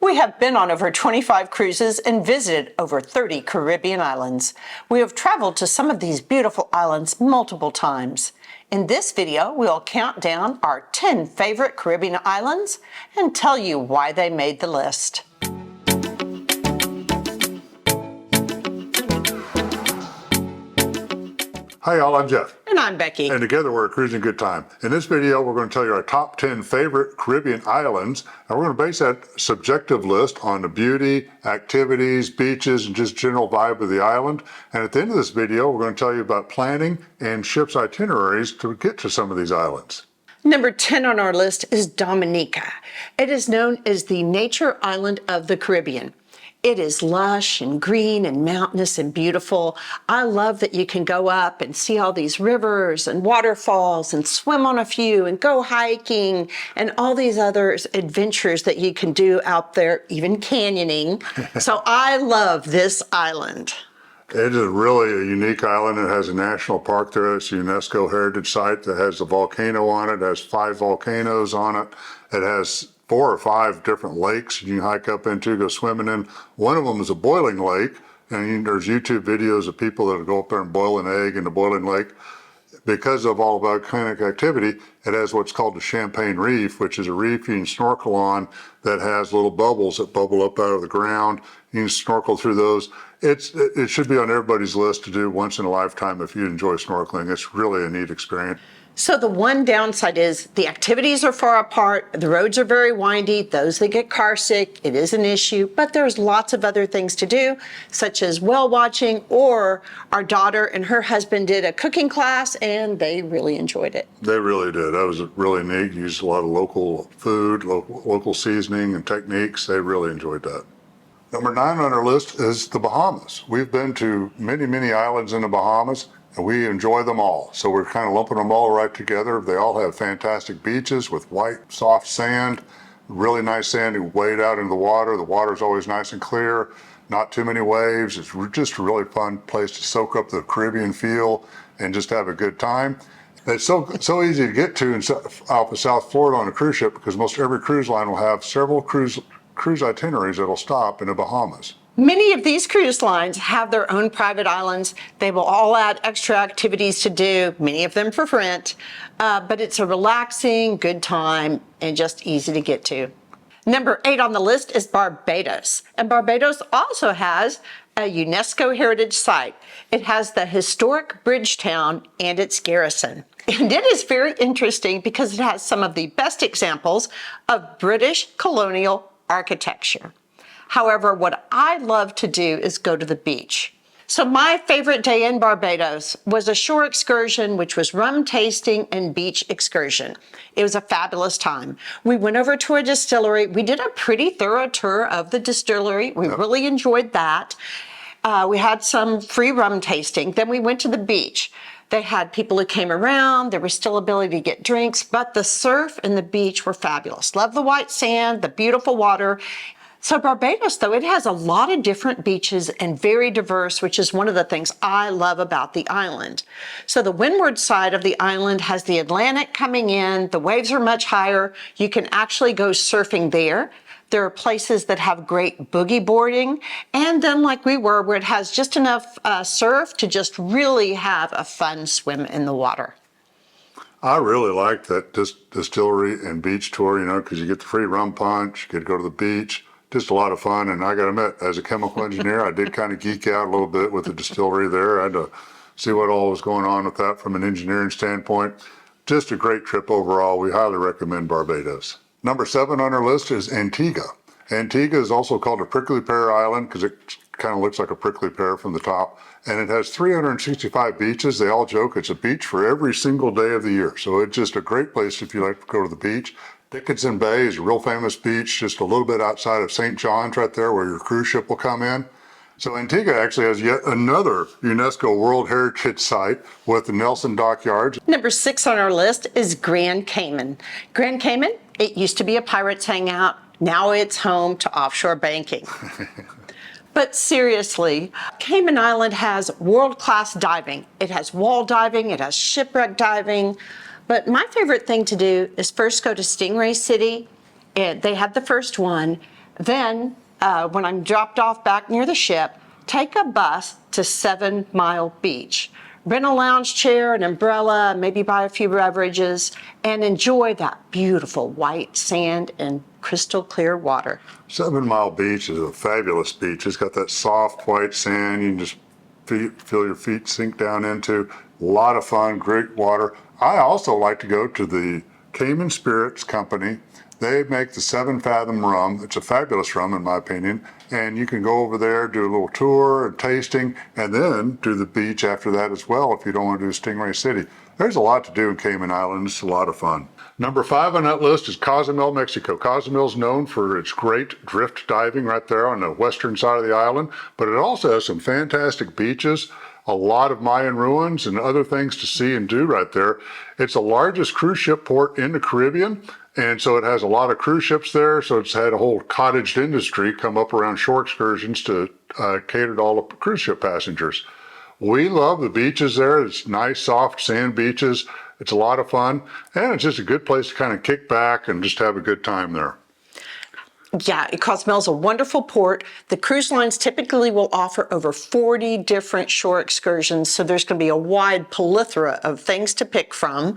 We have been on over 25 cruises and visited over 30 Caribbean islands. We have traveled to some of these beautiful islands multiple times. In this video, we'll count down our 10 favorite Caribbean islands and tell you why they made the list. Hi y'all, I'm Jeff. And I'm Becky. And together we're a Cruising Good Time. In this video, we're going to tell you our top 10 favorite Caribbean islands. And we're going to base that subjective list on the beauty, activities, beaches, and just general vibe of the island. And at the end of this video, we're going to tell you about planning and ship's itineraries to get to some of these islands. Number 10 on our list is Dominica. It is known as the nature island of the Caribbean. It is lush and green and mountainous and beautiful. I love that you can go up and see all these rivers and waterfalls and swim on a few and go hiking and all these other adventures that you can do out there, even canyoning. So I love this island. It is really a unique island. It has a national park there. It's a UNESCO Heritage Site that has a volcano on it. It has 5 volcanoes on it. It has 4 or 5 different lakes you can hike up into, go swimming in. One of them is a boiling lake, and there's YouTube videos of people that go up there and boil an egg in the boiling lake. Because of all volcanic activity, it has what's called the Champagne Reef, which is a reef you can snorkel on that has little bubbles that bubble up out of the ground. You can snorkel through those. It should be on everybody's list to do once in a lifetime if you enjoy snorkeling. It's really a neat experience. So the one downside is the activities are far apart, the roads are very windy, those that get car sick, it is an issue, but there's lots of other things to do, such as whale watching, or our daughter and her husband did a cooking class and they really enjoyed it. They really did. That was really neat. Used a lot of local food, local seasoning and techniques. They really enjoyed that. Number 9 on our list is the Bahamas. We've been to many, many islands in the Bahamas, and we enjoy them all. So we're kind of lumping them all right together. They all have fantastic beaches with white, soft sand, really nice sand. You wade out into the water. The water's always nice and clear, not too many waves. It's just a really fun place to soak up the Caribbean feel and just have a good time. It's so easy to get to off of South Florida on a cruise ship because most every cruise line will have several cruise itineraries that'll stop in the Bahamas. Many of these cruise lines have their own private islands. They will all add extra activities to do, many of them for rent, but it's a relaxing, good time and just easy to get to. Number 8 on the list is Barbados. And Barbados also has a UNESCO Heritage Site. It has the historic bridge town and its garrison. And it is very interesting because it has some of the best examples of British colonial architecture. However, what I love to do is go to the beach. So my favorite day in Barbados was a shore excursion, which was rum tasting and beach excursion. It was a fabulous time. We went over to a distillery. We did a pretty thorough tour of the distillery. We really enjoyed that. We had some free rum tasting. Then we went to the beach. They had people who came around. There was still ability to get drinks, but the surf and the beach were fabulous. Love the white sand, the beautiful water. So Barbados, though, it has a lot of different beaches and very diverse, which is one of the things I love about the island. So the windward side of the island has the Atlantic coming in. The waves are much higher. You can actually go surfing there. There are places that have great boogie boarding. And then like we were, where it has just enough surf to just really have a fun swim in the water. I really liked that distillery and beach tour, because you get the free rum punch, you get to go to the beach. Just a lot of fun, and I got to admit, as a chemical engineer, I did kind of geek out a little bit with the distillery there. I had to see what all was going on with that from an engineering standpoint. Just a great trip overall. We highly recommend Barbados. Number 7 on our list is Antigua. Antigua is also called a prickly pear island because it kind of looks like a prickly pear from the top, and it has 365 beaches. They all joke it's a beach for every single day of the year, so it's just a great place if you like to go to the beach. Dickinson Bay is a real famous beach just a little bit outside of St. John's right there where your cruise ship will come in. So Antigua actually has yet another UNESCO World Heritage Site with the Nelson Dockyards. Number 6 on our list is Grand Cayman. Grand Cayman, it used to be a pirate's hangout. Now it's home to offshore banking. But seriously, Cayman Island has world-class diving. It has wall diving, it has shipwreck diving. But my favorite thing to do is first go to Stingray City. They had the first one. Then, when I'm dropped off back near the ship, take a bus to 7 Mile Beach. Rent a lounge chair, an umbrella, maybe buy a few beverages, and enjoy that beautiful white sand and crystal clear water. 7 Mile Beach is a fabulous beach. It's got that soft white sand you can just feel your feet sink down into. A lot of fun, great water. I also like to go to the Cayman Spirits Company. They make the 7 Fathom rum. It's a fabulous rum in my opinion. And you can go over there, do a little tour and tasting, and then do the beach after that as well if you don't want to do Stingray City. There's a lot to do in Cayman Islands. It's a lot of fun. Number 5 on that list is Cozumel, Mexico. Cozumel is known for its great drift diving right there on the western side of the island, but it also has some fantastic beaches, a lot of Mayan ruins and other things to see and do right there. It's the largest cruise ship port in the Caribbean, and so it has a lot of cruise ships there. So it's had a whole cottage industry come up around shore excursions to cater to all the cruise ship passengers. We love the beaches there. It's nice, soft sand beaches. It's a lot of fun, and it's just a good place to kind of kick back and just have a good time there. Yeah, Cozumel's a wonderful port. The cruise lines typically will offer over 40 different shore excursions, so there's going to be a wide plethora of things to pick from.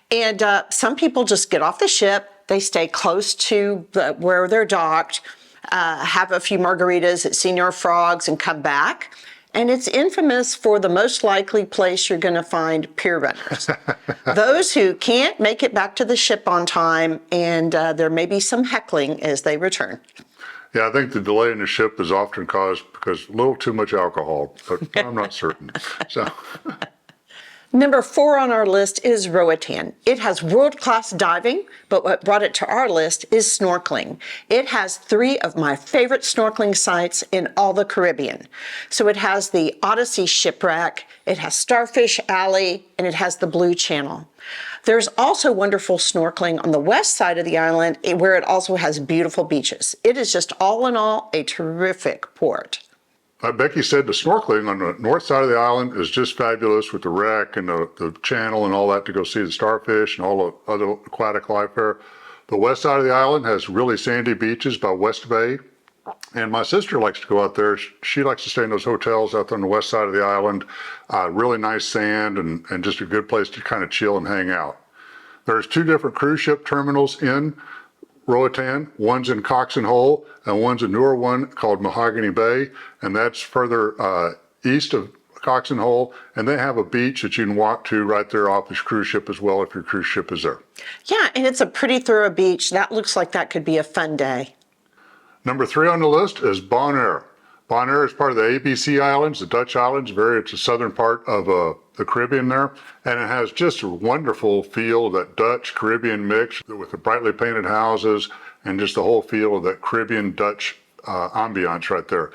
And some people just get off the ship, they stay close to where they're docked, have a few margaritas at Señor Frog's and come back. And it's infamous for the most likely place you're going to find pier runners. Those who can't make it back to the ship on time, and there may be some heckling as they return. Yeah, I think the delay in the ship is often caused because a little too much alcohol, but I'm not certain. So. Number 4 on our list is Roatan. It has world-class diving, but what brought it to our list is snorkeling. It has 3 of my favorite snorkeling sites in all the Caribbean. So it has the Odyssey Shipwreck, it has Starfish Alley, and it has the Blue Channel. There's also wonderful snorkeling on the west side of the island where it also has beautiful beaches. It is just all in all a terrific port. Becky said the snorkeling on the north side of the island is just fabulous with the wreck and the channel and all that to go see the starfish and all the other aquatic life there. The west side of the island has really sandy beaches by West Bay. And my sister likes to go out there. She likes to stay in those hotels out there on the west side of the island. Really nice sand and just a good place to kind of chill and hang out. There's 2 different cruise ship terminals in Roatan. One's in Cox and Hole, and one's a newer one called Mahogany Bay, and that's further east of Cox and Hole, and they have a beach that you can walk to right there off this cruise ship as well if your cruise ship is there. Yeah, and it's a pretty thorough beach. That looks like that could be a fun day. Number 3 on the list is Bonaire. Bonaire is part of the ABC Islands, the Dutch islands. It's the southern part of the Caribbean there, and it has just a wonderful feel, that Dutch Caribbean mix with the brightly painted houses and just the whole feel of that Caribbean Dutch ambiance right there.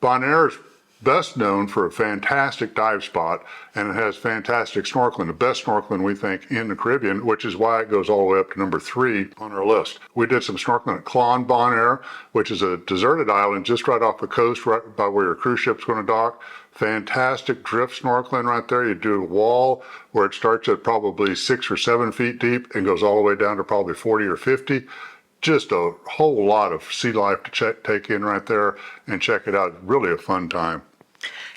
Bonaire is best known for a fantastic dive spot, and it has fantastic snorkeling, the best snorkeling we think in the Caribbean, which is why it goes all the way up to number 3 on our list. We did some snorkeling at Clon Bonaire, which is a deserted island just right off the coast, right by where your cruise ship's going to dock. Fantastic drift snorkeling right there. You do a wall where it starts at probably 6 or 7 feet deep and goes all the way down to probably 40 or 50. Just a whole lot of sea life to take in right there and check it out. Really a fun time.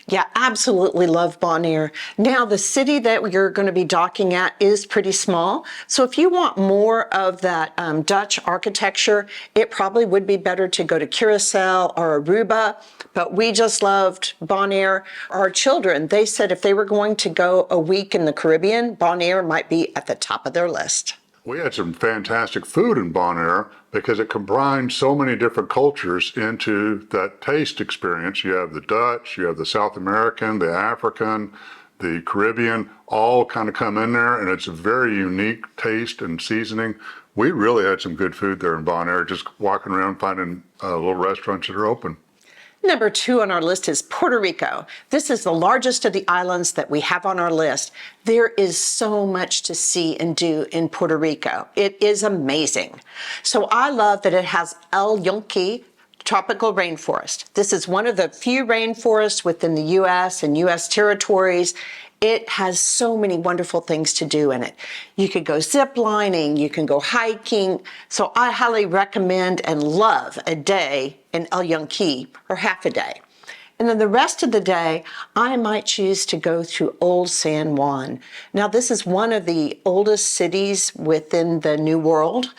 Yeah, absolutely love Bonaire. Now, the city that you're going to be docking at is pretty small. So if you want more of that Dutch architecture, it probably would be better to go to Curacao or Aruba. But we just loved Bonaire. Our children, they said if they were going to go a week in the Caribbean, Bonaire might be at the top of their list. We had some fantastic food in Bonaire because it combined so many different cultures into that taste experience. You have the Dutch, you have the South American, the African, the Caribbean, all kind of come in there, and it's a very unique taste and seasoning. We really had some good food there in Bonaire, just walking around finding little restaurants that are open. Number 2 on our list is Puerto Rico. This is the largest of the islands that we have on our list. There is so much to see and do in Puerto Rico. It is amazing. So I love that it has El Yunque tropical rainforest. This is one of the few rainforests within the U.S. and U.S. territories. It has so many wonderful things to do in it. You could go zip lining, you can go hiking. So I highly recommend and love a day in El Yunque, or half a day. And then the rest of the day, I might choose to go to Old San Juan. Now, this is one of the oldest cities within the New World,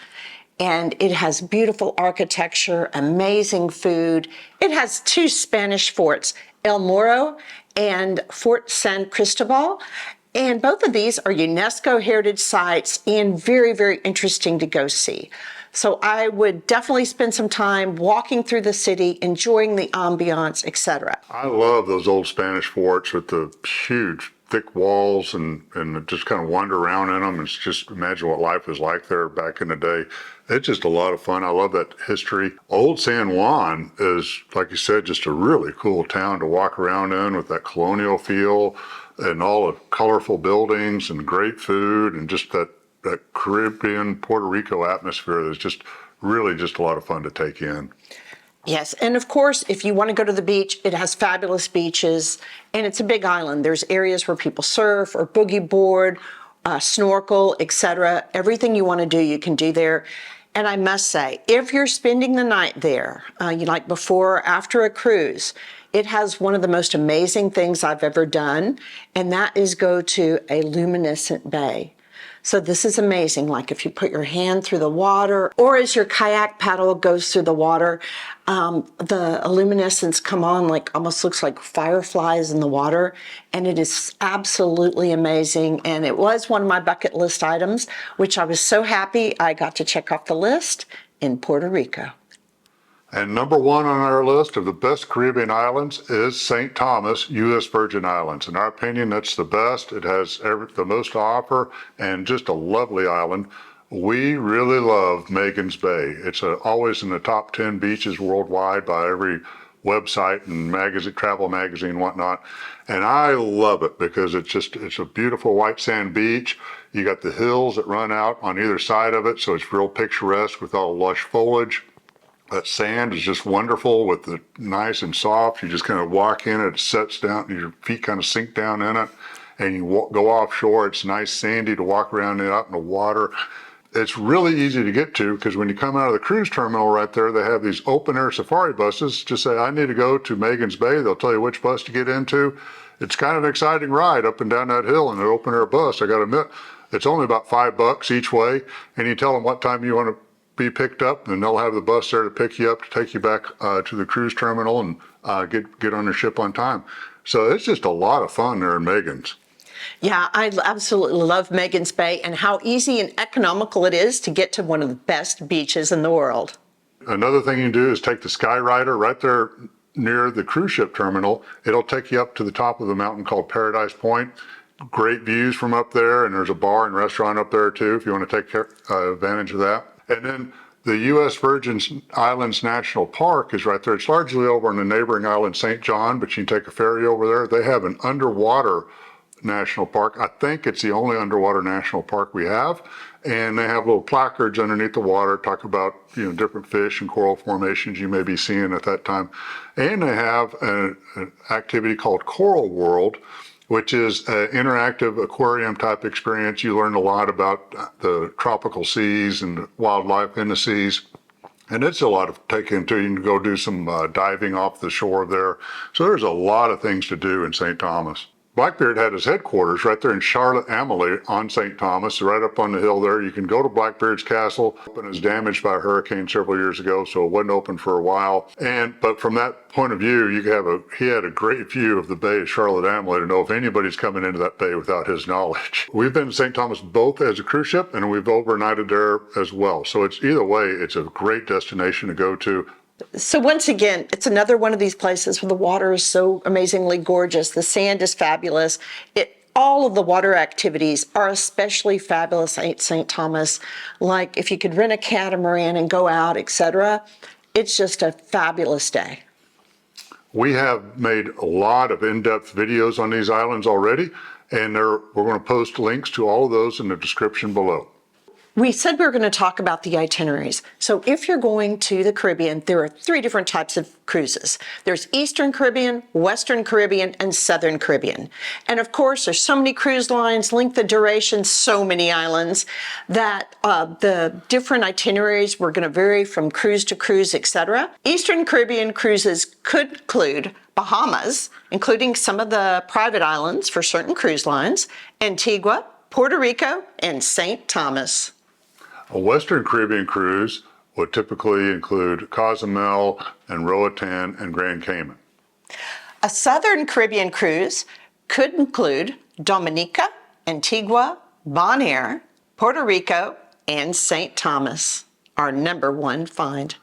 and it has beautiful architecture, amazing food. It has 2 Spanish forts, El Morro and Fort San Cristobal. And both of these are UNESCO Heritage Sites and very, very interesting to go see. So I would definitely spend some time walking through the city, enjoying the ambiance, etc. I love those old Spanish forts with the huge thick walls and just kind of wander around in them and just imagine what life was like there back in the day. It's just a lot of fun. I love that history. Old San Juan is, like you said, just a really cool town to walk around in with that colonial feel and all the colorful buildings and great food and just that Caribbean, Puerto Rico atmosphere that's just really just a lot of fun to take in. Yes, and of course, if you want to go to the beach, it has fabulous beaches, and it's a big island. There's areas where people surf or boogie board, snorkel, etc. Everything you want to do, you can do there. And I must say, if you're spending the night there, you like before or after a cruise, it has one of the most amazing things I've ever done, and that is go to a luminescent bay. So this is amazing, like if you put your hand through the water or as your kayak paddle goes through the water, the luminescence come on like almost looks like fireflies in the water, and it is absolutely amazing. And it was one of my bucket list items, which I was so happy I got to check off the list in Puerto Rico. And number 1 on our list of the best Caribbean islands is St. Thomas, U.S. Virgin Islands. In our opinion, that's the best. It has the most to offer and just a lovely island. We really love Magens Bay. It's always in the top 10 beaches worldwide by every website and magazine, travel magazine, and whatnot. And I love it because it's a beautiful white sand beach. You got the hills that run out on either side of it, so it's real picturesque with all the lush foliage. That sand is just wonderful with the nice and soft. You just kind of walk in, it sets down, your feet kind of sink down in it, and you go offshore. It's nice sandy to walk around out in the water. It's really easy to get to because when you come out of the cruise terminal right there, they have these open air safari buses. Just say, I need to go to Magens Bay. They'll tell you which bus to get into. It's kind of an exciting ride up and down that hill in an open air bus. I got to admit, it's only about $5 each way, and you tell them what time you want to be picked up, and they'll have the bus there to pick you up to take you back to the cruise terminal and get on the ship on time. So it's just a lot of fun there in Magens. Yeah, I absolutely love Magens Bay and how easy and economical it is to get to one of the best beaches in the world. Another thing you can do is take the Skyrider right there near the cruise ship terminal. It'll take you up to the top of the mountain called Paradise Point. Great views from up there, and there's a bar and restaurant up there too if you want to take advantage of that. And then the U.S. Virgin Islands National Park is right there. It's largely over on the neighboring island, St. John, but you can take a ferry over there. They have an underwater national park. I think it's the only underwater national park we have. And they have little placards underneath the water, talk about different fish and coral formations you may be seeing at that time. And they have an activity called Coral World, which is an interactive aquarium type experience. You learn a lot about the tropical seas and wildlife in the seas. And it's a lot to take into. You can go do some diving off the shore there. So there's a lot of things to do in St. Thomas. Blackbeard had his headquarters right there in Charlotte Amalie on St. Thomas, right up on the hill there. You can go to Blackbeard's castle. It was damaged by a hurricane several years ago, so it wasn't open for a while. But from that point of view, he had a great view of the bay of Charlotte Amalie to know if anybody's coming into that bay without his knowledge. We've been to St. Thomas both as a cruise ship, and we've overnighted there as well. So it's either way, it's a great destination to go to. So once again, it's another one of these places where the water is so amazingly gorgeous. The sand is fabulous. All of the water activities are especially fabulous at St. Thomas. Like if you could rent a catamaran and go out, etc. It's just a fabulous day. We have made a lot of in-depth videos on these islands already, and we're going to post links to all of those in the description below. We said we were going to talk about the itineraries. So if you're going to the Caribbean, there are 3 different types of cruises. There's Eastern Caribbean, Western Caribbean, and Southern Caribbean. And of course, there's so many cruise lines, length of duration, so many islands, that the different itineraries were going to vary from cruise to cruise, etc. Eastern Caribbean cruises could include Bahamas, including some of the private islands for certain cruise lines, Antigua, Puerto Rico, and St. Thomas. A Western Caribbean cruise would typically include Cozumel and Roatan and Grand Cayman. A Southern Caribbean cruise could include Dominica, Antigua, Bonaire, Puerto Rico, and St. Thomas, our #1 find.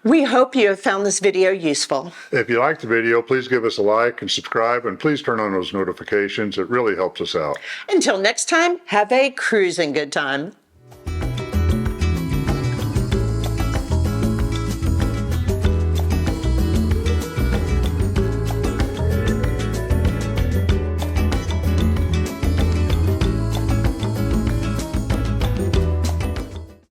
We hope you have found this video useful. If you liked the video, please give us a like and subscribe, and please turn on those notifications. It really helps us out. Until next time, have a cruising good time.